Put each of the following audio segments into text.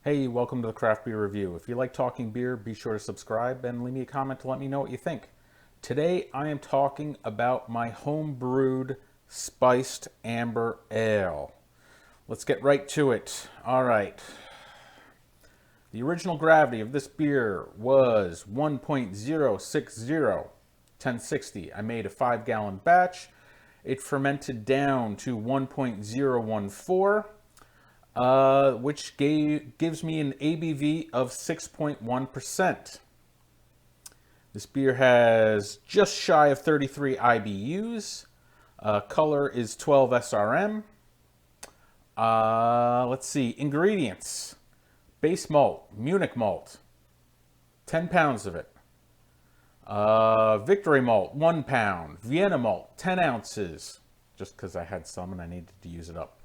Hey, welcome to the Craft Beer Review. If you like talking beer, be sure to subscribe and leave me a comment to let me know what you think. Today I am talking about my home brewed spiced amber ale. Let's get right to it. All right. The original gravity of this beer was 1.060 1060. I made a 5-gallon batch. It fermented down to 1.014, which gives me an ABV of 6.1%. This beer has just shy of 33 IBUs. Color is 12 SRM. Let's see, ingredients. Base malt, Munich malt, 10 pounds of it. Victory malt, 1 pound. Vienna malt, 10 ounces, just because I had some and I needed to use it up.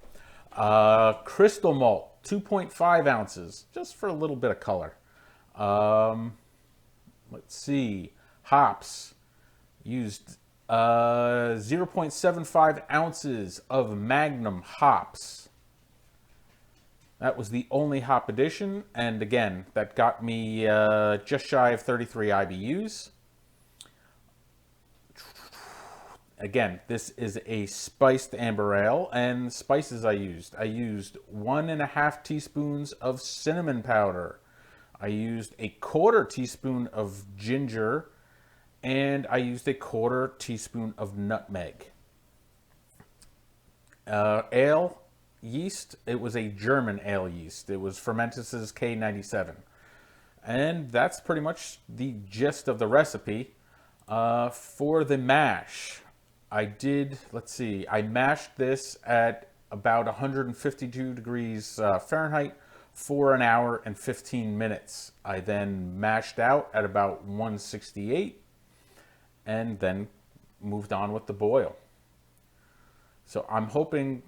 Crystal malt, 2.5 ounces, just for a little bit of color. Let's see, hops, used 0.75 ounces of Magnum hops. That was the only hop addition, and again, that got me just shy of 33 IBUs. Again, this is a spiced amber ale, and spices I used 1.5 teaspoons of cinnamon powder. I used a 1/4 teaspoon of ginger, and I used a 1/4 teaspoon of nutmeg. Ale yeast, it was a German ale yeast. It was Fermentis K97. And that's pretty much the gist of the recipe. For the mash, I mashed this at about 152 degrees Fahrenheit for an hour and 15 minutes. I then mashed out at about 168 and then moved on with the boil. So I'm hoping,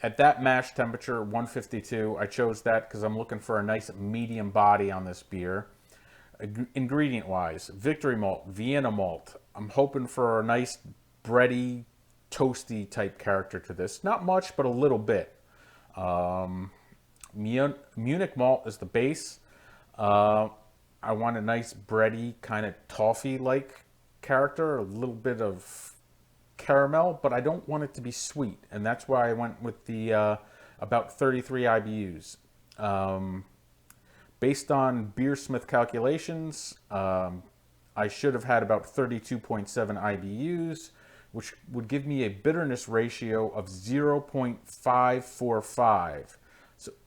at that mash temperature, 152, I chose that because I'm looking for a nice medium body on this beer. Ingredient wise, Victory malt, Vienna malt. I'm hoping for a nice bready, toasty type character to this. Not much, but a little bit. Munich malt is the base. I want a nice bready, kind of toffee-like character, a little bit of caramel, but I don't want it to be sweet, and that's why I went with the about 33 IBUs. Based on Beersmith calculations, I should have had about 32.7 IBUs, which would give me a bitterness ratio of 0.545.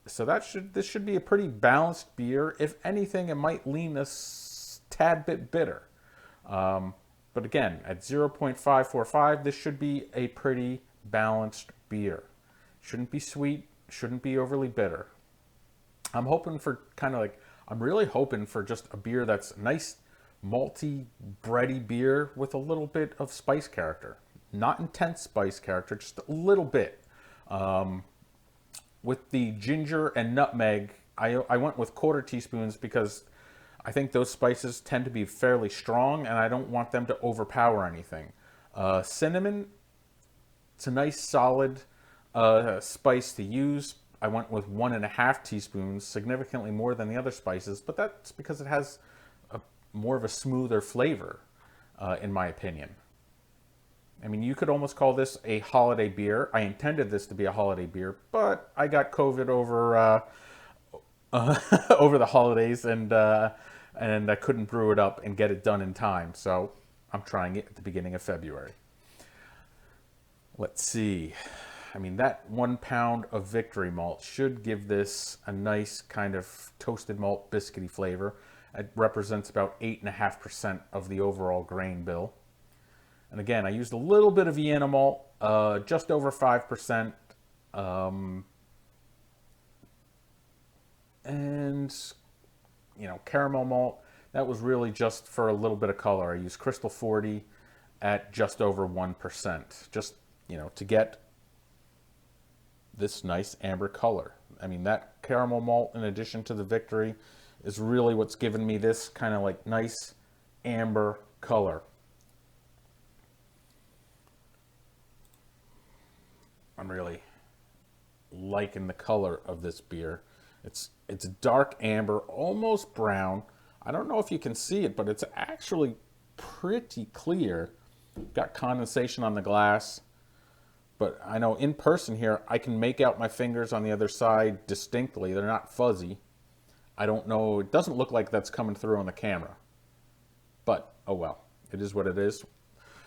So this should be a pretty balanced beer. If anything, it might lean a tad bit bitter. But again, at 0.545, this should be a pretty balanced beer. Shouldn't be sweet, shouldn't be overly bitter. I'm really hoping for just a beer that's nice, malty, bready beer with a little bit of spice character. Not intense spice character, just a little bit. With the ginger and nutmeg, I went with 1/4 teaspoons because I think those spices tend to be fairly strong, and I don't want them to overpower anything. Cinnamon, it's a nice solid spice to use. I went with 1.5 teaspoons, significantly more than the other spices, but that's because it has more of a smoother flavor, in my opinion. You could almost call this a holiday beer. I intended this to be a holiday beer, but I got COVID over over the holidays, and I couldn't brew it up and get it done in time. So I'm trying it at the beginning of February. Let's see. That 1 pound of Victory malt should give this a nice kind of toasted malt biscuity flavor. It represents about 8.5% of the overall grain bill. And again, I used a little bit of Vienna malt, just over 5%. And caramel malt, that was really just for a little bit of color. I used Crystal 40 at just over 1%, just to get this nice amber color. That caramel malt, in addition to the Victory, is really what's given me this kind of like nice amber color. I'm really liking the color of this beer. It's dark amber, almost brown. I don't know if you can see it, but it's actually pretty clear. Got condensation on the glass, but I know in person here, I can make out my fingers on the other side distinctly. They're not fuzzy. I don't know, it doesn't look like that's coming through on the camera, but oh well, it is what it is.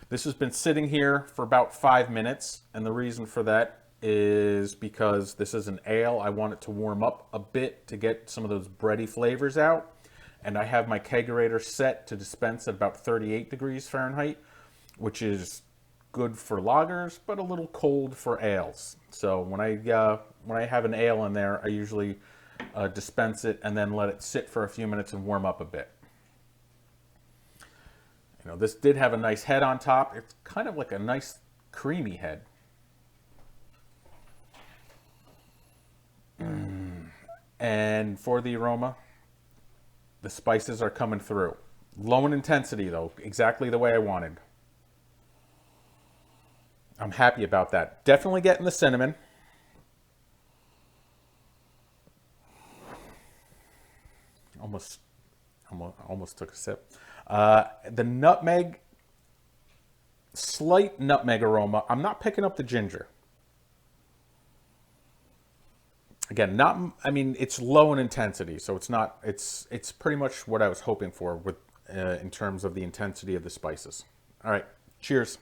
This has been sitting here for about 5 minutes, and the reason for that is because this is an ale. I want it to warm up a bit to get some of those bready flavors out. And I have my kegerator set to dispense at about 38 degrees Fahrenheit, which is good for lagers, but a little cold for ales. So when I have an ale in there, I usually dispense it and then let it sit for a few minutes and warm up a bit. You know, this did have a nice head on top. It's kind of like a nice creamy head. And for the aroma, the spices are coming through. Low in intensity though, exactly the way I wanted. I'm happy about that. Definitely getting the cinnamon. Almost took a sip. The nutmeg, slight nutmeg aroma. I'm not picking up the ginger. Again, I mean, it's low in intensity, so it's pretty much what I was hoping for with in terms of the intensity of the spices. All right, cheers.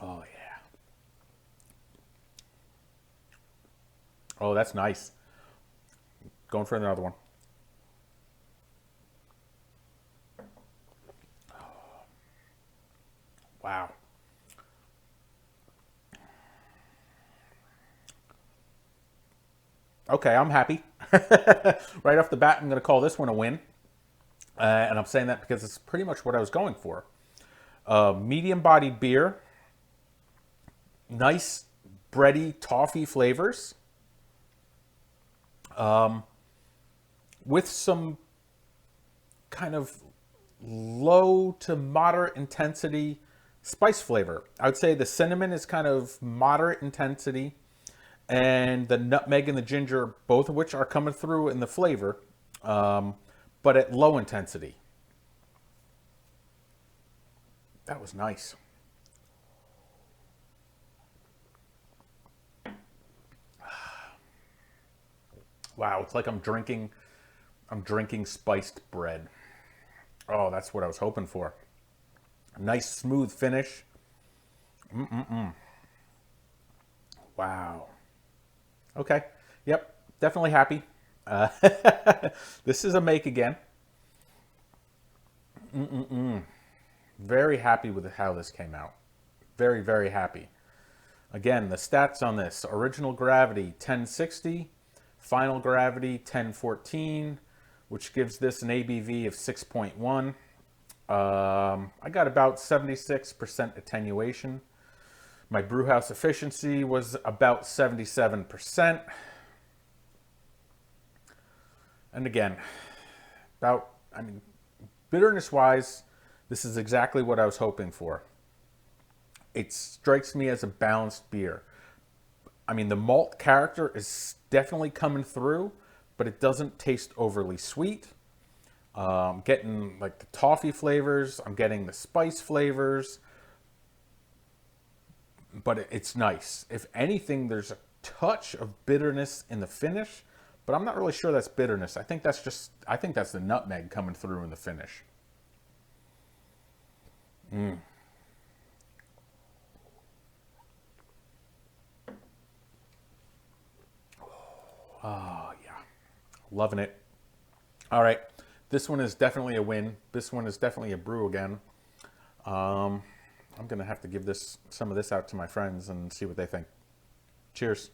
Oh yeah. Oh, that's nice. Going for another one. Wow. Okay, I'm happy. Right off the bat, I'm going to call this one a win. And I'm saying that because it's pretty much what I was going for. Medium-bodied beer. Nice, bready, toffee flavors. With some kind of low to moderate intensity spice flavor. I would say the cinnamon is kind of moderate intensity, and the nutmeg and the ginger, both of which are coming through in the flavor, but at low intensity. That was nice. Wow, it's like I'm drinking spiced bread. Oh, that's what I was hoping for. Nice smooth finish. Wow. Okay. Yep. Definitely happy. Uh, this is a make again. Very happy with how this came out. Very, very happy. Again, the stats on this: original gravity 1060, final gravity 1014, which gives this an ABV of 6.1. I got about 76% attenuation. My brewhouse efficiency was about 77%. And again, bitterness wise, this is exactly what I was hoping for. It strikes me as a balanced beer. I mean, the malt character is definitely coming through, but it doesn't taste overly sweet. I'm getting like the toffee flavors. I'm getting the spice flavors. But it's nice. If anything, there's a touch of bitterness in the finish, but I'm not really sure that's bitterness. I think that's the nutmeg coming through in the finish. Oh, yeah. Loving it. All right. This one is definitely a win. This one is definitely a brew again. I'm going to have to give some of this out to my friends and see what they think. Cheers.